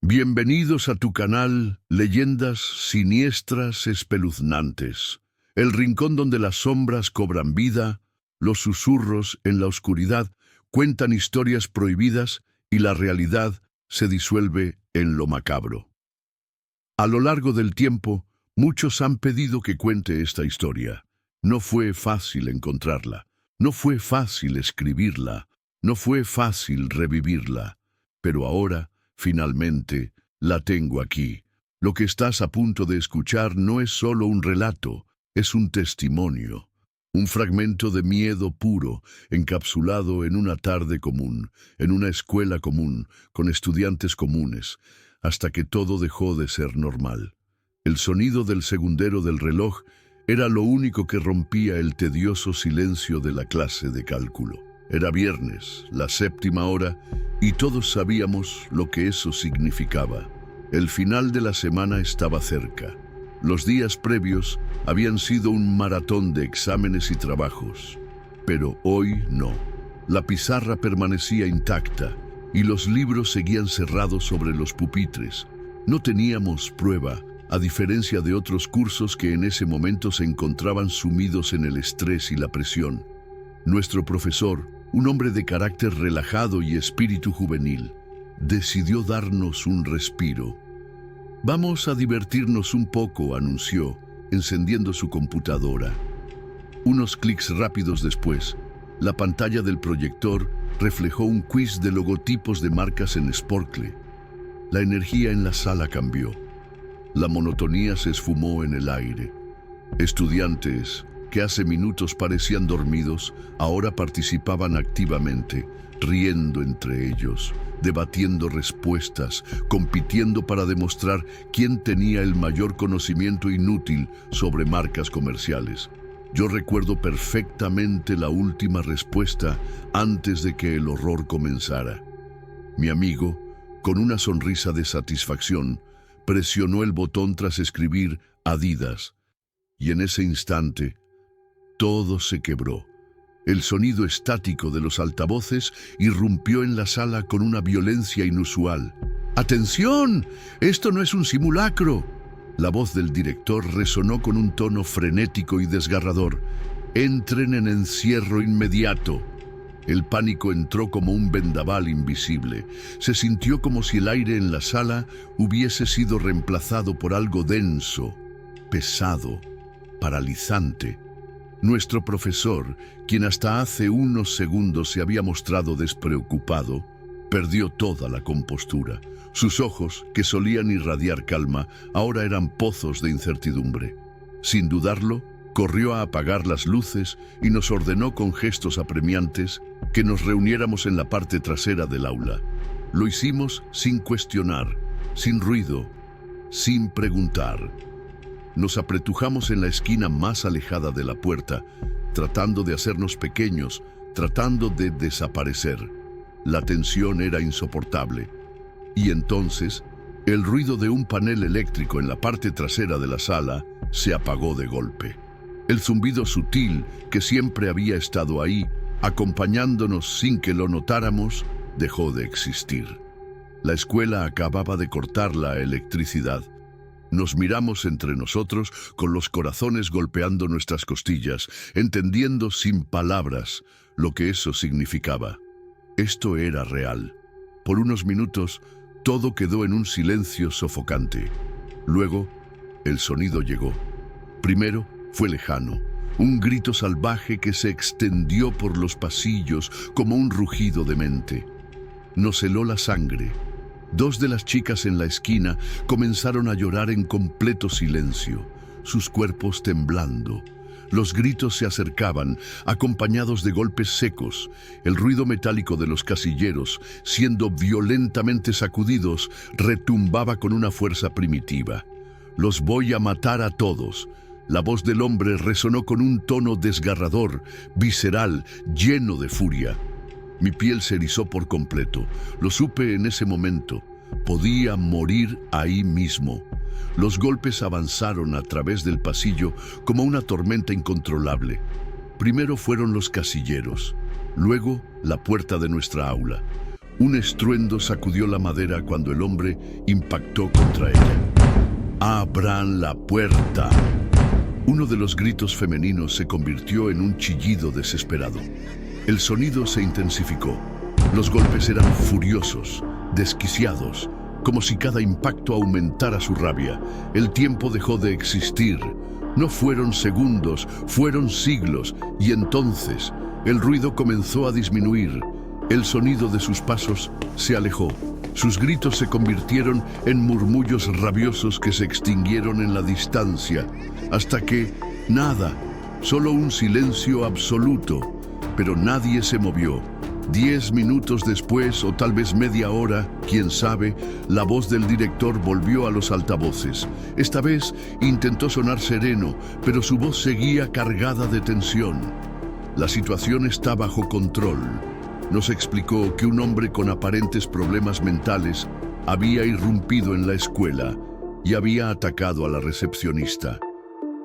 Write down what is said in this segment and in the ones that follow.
Bienvenidos a tu canal Leyendas Siniestras Espeluznantes, el rincón donde las sombras cobran vida, los susurros en la oscuridad cuentan historias prohibidas y la realidad se disuelve en lo macabro. A lo largo del tiempo, muchos han pedido que cuente esta historia. No fue fácil encontrarla, no fue fácil escribirla, no fue fácil revivirla, pero ahora, finalmente, la tengo aquí. Lo que estás a punto de escuchar no es solo un relato, es un testimonio. Un fragmento de miedo puro, encapsulado en una tarde común, en una escuela común, con estudiantes comunes, hasta que todo dejó de ser normal. El sonido del segundero del reloj era lo único que rompía el tedioso silencio de la clase de cálculo. Era viernes, la 7ª hora, y todos sabíamos lo que eso significaba. El final de la semana estaba cerca. Los días previos habían sido un maratón de exámenes y trabajos, pero hoy no. La pizarra permanecía intacta y los libros seguían cerrados sobre los pupitres. No teníamos prueba, a diferencia de otros cursos que en ese momento se encontraban sumidos en el estrés y la presión. Nuestro profesor, un hombre de carácter relajado y espíritu juvenil, decidió darnos un respiro. «Vamos a divertirnos un poco», anunció, encendiendo su computadora. Unos clics rápidos después, la pantalla del proyector reflejó un quiz de logotipos de marcas en Sporcle. La energía en la sala cambió. La monotonía se esfumó en el aire. Estudiantes, que hace minutos parecían dormidos, ahora participaban activamente, riendo entre ellos, debatiendo respuestas, compitiendo para demostrar quién tenía el mayor conocimiento inútil sobre marcas comerciales. Yo recuerdo perfectamente la última respuesta antes de que el horror comenzara. Mi amigo, con una sonrisa de satisfacción, presionó el botón tras escribir Adidas, y en ese instante, todo se quebró. El sonido estático de los altavoces irrumpió en la sala con una violencia inusual. ¡Atención! ¡Esto no es un simulacro! La voz del director resonó con un tono frenético y desgarrador. ¡Entren en encierro inmediato! El pánico entró como un vendaval invisible. Se sintió como si el aire en la sala hubiese sido reemplazado por algo denso, pesado, paralizante. Nuestro profesor, quien hasta hace unos segundos se había mostrado despreocupado, perdió toda la compostura. Sus ojos, que solían irradiar calma, ahora eran pozos de incertidumbre. Sin dudarlo, corrió a apagar las luces y nos ordenó con gestos apremiantes que nos reuniéramos en la parte trasera del aula. Lo hicimos sin cuestionar, sin ruido, sin preguntar. Nos apretujamos en la esquina más alejada de la puerta, tratando de hacernos pequeños, tratando de desaparecer. La tensión era insoportable. Y entonces, el ruido de un panel eléctrico en la parte trasera de la sala se apagó de golpe. El zumbido sutil, que siempre había estado ahí, acompañándonos sin que lo notáramos, dejó de existir. La escuela acababa de cortar la electricidad. Nos miramos entre nosotros con los corazones golpeando nuestras costillas, entendiendo sin palabras lo que eso significaba. Esto era real. Por unos minutos, todo quedó en un silencio sofocante. Luego, el sonido llegó. Primero, fue lejano, un grito salvaje que se extendió por los pasillos como un rugido demente. Nos heló la sangre. Dos de las chicas en la esquina comenzaron a llorar en completo silencio, sus cuerpos temblando. Los gritos se acercaban, acompañados de golpes secos. El ruido metálico de los casilleros, siendo violentamente sacudidos, retumbaba con una fuerza primitiva. «Los voy a matar a todos». La voz del hombre resonó con un tono desgarrador, visceral, lleno de furia. Mi piel se erizó por completo. Lo supe en ese momento. Podía morir ahí mismo. Los golpes avanzaron a través del pasillo como una tormenta incontrolable. Primero fueron los casilleros, luego la puerta de nuestra aula. Un estruendo sacudió la madera cuando el hombre impactó contra ella. ¡Abran la puerta! Uno de los gritos femeninos se convirtió en un chillido desesperado. El sonido se intensificó. Los golpes eran furiosos, desquiciados, como si cada impacto aumentara su rabia. El tiempo dejó de existir. No fueron segundos, fueron siglos, y entonces el ruido comenzó a disminuir. El sonido de sus pasos se alejó. Sus gritos se convirtieron en murmullos rabiosos que se extinguieron en la distancia, hasta que nada, solo un silencio absoluto, pero nadie se movió. 10 minutos después, o tal vez media hora, quién sabe, la voz del director volvió a los altavoces. Esta vez intentó sonar sereno, pero su voz seguía cargada de tensión. La situación está bajo control. Nos explicó que un hombre con aparentes problemas mentales había irrumpido en la escuela y había atacado a la recepcionista.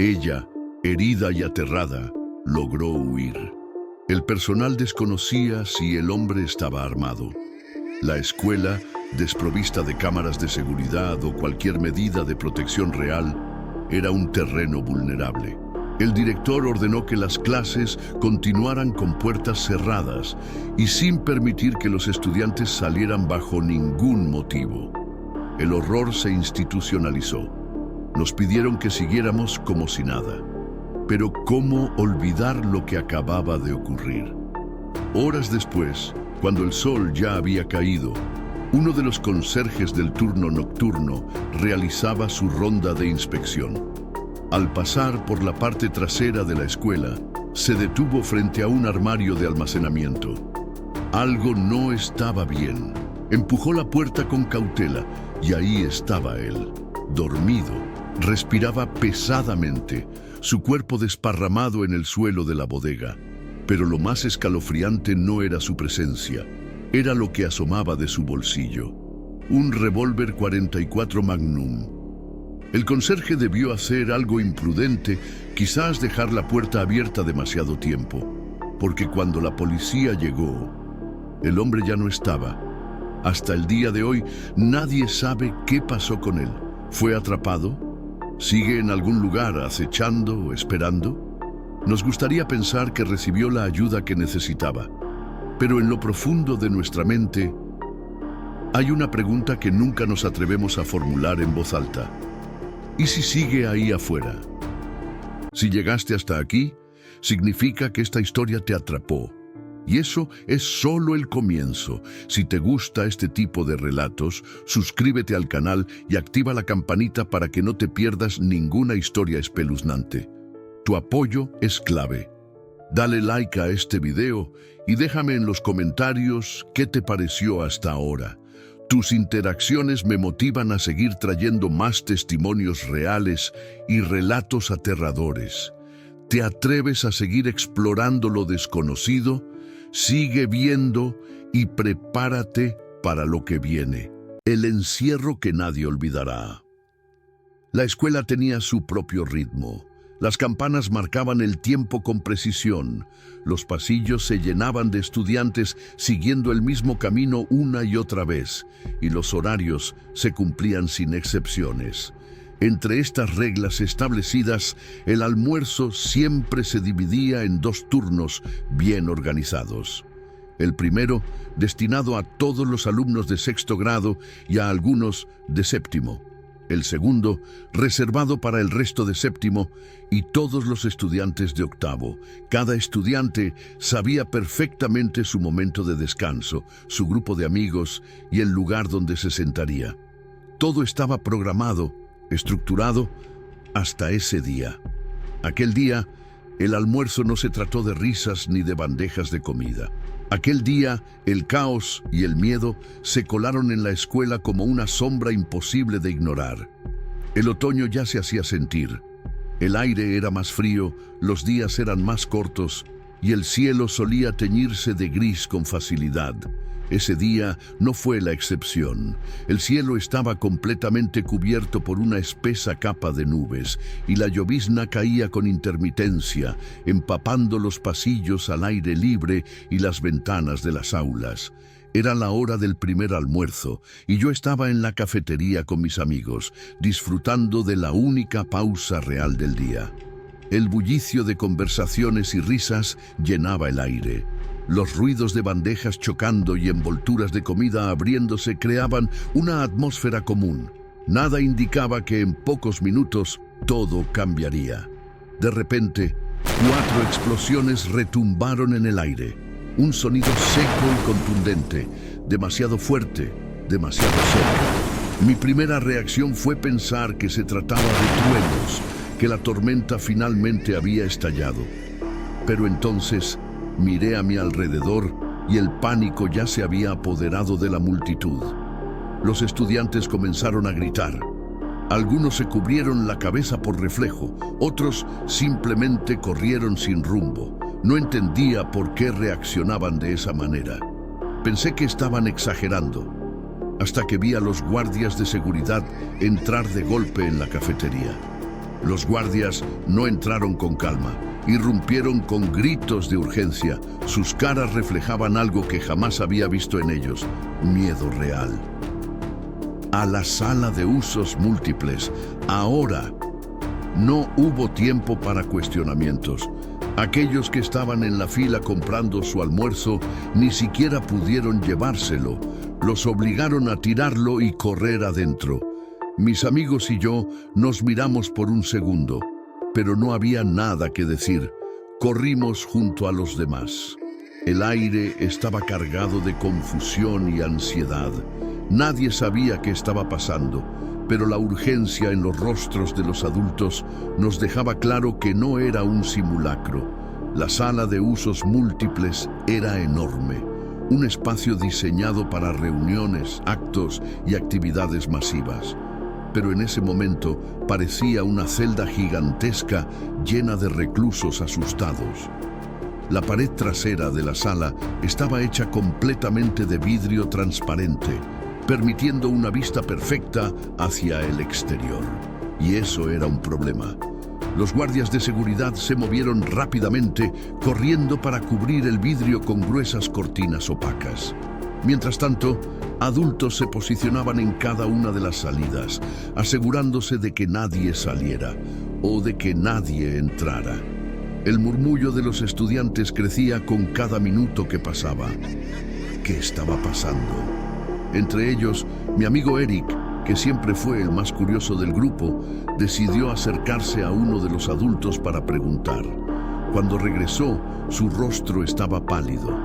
Ella, herida y aterrada, logró huir. El personal desconocía si el hombre estaba armado. La escuela, desprovista de cámaras de seguridad o cualquier medida de protección real, era un terreno vulnerable. El director ordenó que las clases continuaran con puertas cerradas y sin permitir que los estudiantes salieran bajo ningún motivo. El horror se institucionalizó. Nos pidieron que siguiéramos como si nada. Pero ¿cómo olvidar lo que acababa de ocurrir? Horas después, cuando el sol ya había caído, uno de los conserjes del turno nocturno realizaba su ronda de inspección. Al pasar por la parte trasera de la escuela, se detuvo frente a un armario de almacenamiento. Algo no estaba bien. Empujó la puerta con cautela y ahí estaba él, dormido. Respiraba pesadamente, su cuerpo desparramado en el suelo de la bodega. Pero lo más escalofriante no era su presencia, era lo que asomaba de su bolsillo. Un revólver 44 Magnum. El conserje debió hacer algo imprudente, quizás dejar la puerta abierta demasiado tiempo, porque cuando la policía llegó, el hombre ya no estaba. Hasta el día de hoy, nadie sabe qué pasó con él. ¿Fue atrapado? ¿Sigue en algún lugar acechando o esperando? Nos gustaría pensar que recibió la ayuda que necesitaba, pero en lo profundo de nuestra mente hay una pregunta que nunca nos atrevemos a formular en voz alta. ¿Y si sigue ahí afuera? Si llegaste hasta aquí, significa que esta historia te atrapó. Y eso es solo el comienzo. Si te gusta este tipo de relatos, suscríbete al canal y activa la campanita para que no te pierdas ninguna historia espeluznante. Tu apoyo es clave. Dale like a este video y déjame en los comentarios qué te pareció hasta ahora. Tus interacciones me motivan a seguir trayendo más testimonios reales y relatos aterradores. ¿Te atreves a seguir explorando lo desconocido? Sigue viendo y prepárate para lo que viene. El encierro que nadie olvidará. La escuela tenía su propio ritmo. Las campanas marcaban el tiempo con precisión. Los pasillos se llenaban de estudiantes siguiendo el mismo camino una y otra vez, y los horarios se cumplían sin excepciones. Entre estas reglas establecidas, el almuerzo siempre se dividía en 2 turnos bien organizados. El primero, destinado a todos los alumnos de 6º grado y a algunos de 7º. El segundo, reservado para el resto de 7º y todos los estudiantes de 8º. Cada estudiante sabía perfectamente su momento de descanso, su grupo de amigos y el lugar donde se sentaría. Todo estaba programado, estructurado, hasta ese día. Aquel día, el almuerzo no se trató de risas ni de bandejas de comida. Aquel día, el caos y el miedo se colaron en la escuela como una sombra imposible de ignorar. El otoño ya se hacía sentir. El aire era más frío, los días eran más cortos y el cielo solía teñirse de gris con facilidad. Ese día no fue la excepción. El cielo estaba completamente cubierto por una espesa capa de nubes y la llovizna caía con intermitencia, empapando los pasillos al aire libre y las ventanas de las aulas. Era la hora del primer almuerzo y yo estaba en la cafetería con mis amigos, disfrutando de la única pausa real del día. El bullicio de conversaciones y risas llenaba el aire. Los ruidos de bandejas chocando y envolturas de comida abriéndose creaban una atmósfera común. Nada indicaba que en pocos minutos todo cambiaría. De repente, 4 explosiones retumbaron en el aire. Un sonido seco y contundente, demasiado fuerte, demasiado cerca. Mi primera reacción fue pensar que se trataba de truenos, que la tormenta finalmente había estallado. Pero entonces miré a mi alrededor y el pánico ya se había apoderado de la multitud. Los estudiantes comenzaron a gritar. Algunos se cubrieron la cabeza por reflejo, otros simplemente corrieron sin rumbo. No entendía por qué reaccionaban de esa manera. Pensé que estaban exagerando, hasta que vi a los guardias de seguridad entrar de golpe en la cafetería. Los guardias no entraron con calma, irrumpieron con gritos de urgencia. Sus caras reflejaban algo que jamás había visto en ellos: miedo real. A la sala de usos múltiples, ahora. No hubo tiempo para cuestionamientos. Aquellos que estaban en la fila comprando su almuerzo ni siquiera pudieron llevárselo. Los obligaron a tirarlo y correr adentro. Mis amigos y yo nos miramos por un segundo, pero no había nada que decir. Corrimos junto a los demás. El aire estaba cargado de confusión y ansiedad. Nadie sabía qué estaba pasando, pero la urgencia en los rostros de los adultos nos dejaba claro que no era un simulacro. La sala de usos múltiples era enorme, un espacio diseñado para reuniones, actos y actividades masivas. Pero en ese momento parecía una celda gigantesca llena de reclusos asustados. La pared trasera de la sala estaba hecha completamente de vidrio transparente, permitiendo una vista perfecta hacia el exterior. Y eso era un problema. Los guardias de seguridad se movieron rápidamente, corriendo para cubrir el vidrio con gruesas cortinas opacas. Mientras tanto, adultos se posicionaban en cada una de las salidas, asegurándose de que nadie saliera o de que nadie entrara. El murmullo de los estudiantes crecía con cada minuto que pasaba. ¿Qué estaba pasando? Entre ellos, mi amigo Eric, que siempre fue el más curioso del grupo, decidió acercarse a uno de los adultos para preguntar. Cuando regresó, su rostro estaba pálido.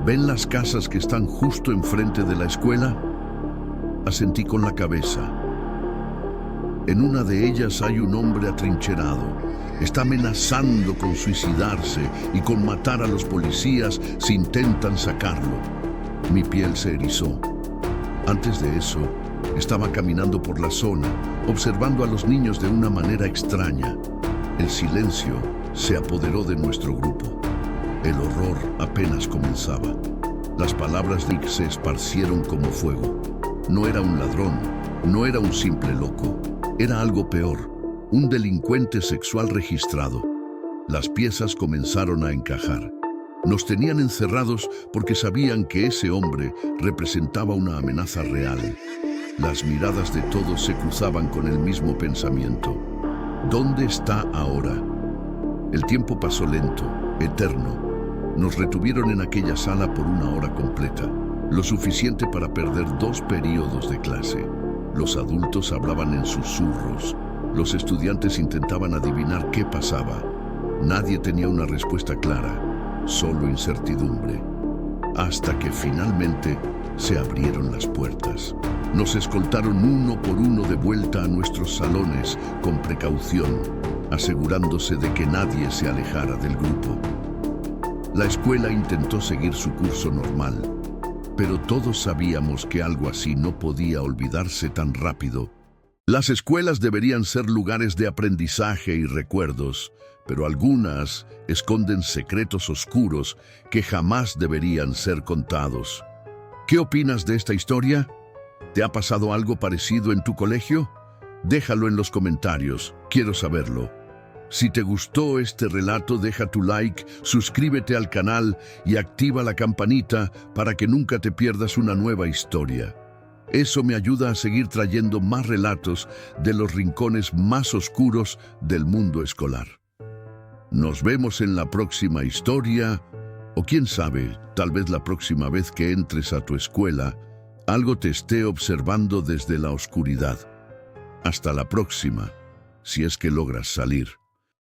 ¿Ven las casas que están justo enfrente de la escuela? Asentí con la cabeza. En una de ellas hay un hombre atrincherado. Está amenazando con suicidarse y con matar a los policías si intentan sacarlo. Mi piel se erizó. Antes de eso, estaba caminando por la zona, observando a los niños de una manera extraña. El silencio se apoderó de nuestro grupo. El horror apenas comenzaba. Las palabras de Nick se esparcieron como fuego. No era un ladrón, no era un simple loco. Era algo peor, un delincuente sexual registrado. Las piezas comenzaron a encajar. Nos tenían encerrados porque sabían que ese hombre representaba una amenaza real. Las miradas de todos se cruzaban con el mismo pensamiento. ¿Dónde está ahora? El tiempo pasó lento, eterno. Nos retuvieron en aquella sala por 1 hora completa, lo suficiente para perder 2 períodos de clase. Los adultos hablaban en susurros. Los estudiantes intentaban adivinar qué pasaba. Nadie tenía una respuesta clara. Solo incertidumbre, hasta que finalmente se abrieron las puertas. Nos escoltaron uno por uno de vuelta a nuestros salones con precaución, asegurándose de que nadie se alejara del grupo. La escuela intentó seguir su curso normal, pero todos sabíamos que algo así no podía olvidarse tan rápido. Las escuelas deberían ser lugares de aprendizaje y recuerdos, pero algunas esconden secretos oscuros que jamás deberían ser contados. ¿Qué opinas de esta historia? ¿Te ha pasado algo parecido en tu colegio? Déjalo en los comentarios, quiero saberlo. Si te gustó este relato, deja tu like, suscríbete al canal y activa la campanita para que nunca te pierdas una nueva historia. Eso me ayuda a seguir trayendo más relatos de los rincones más oscuros del mundo escolar. Nos vemos en la próxima historia, o quién sabe, tal vez la próxima vez que entres a tu escuela, algo te esté observando desde la oscuridad. Hasta la próxima, si es que logras salir.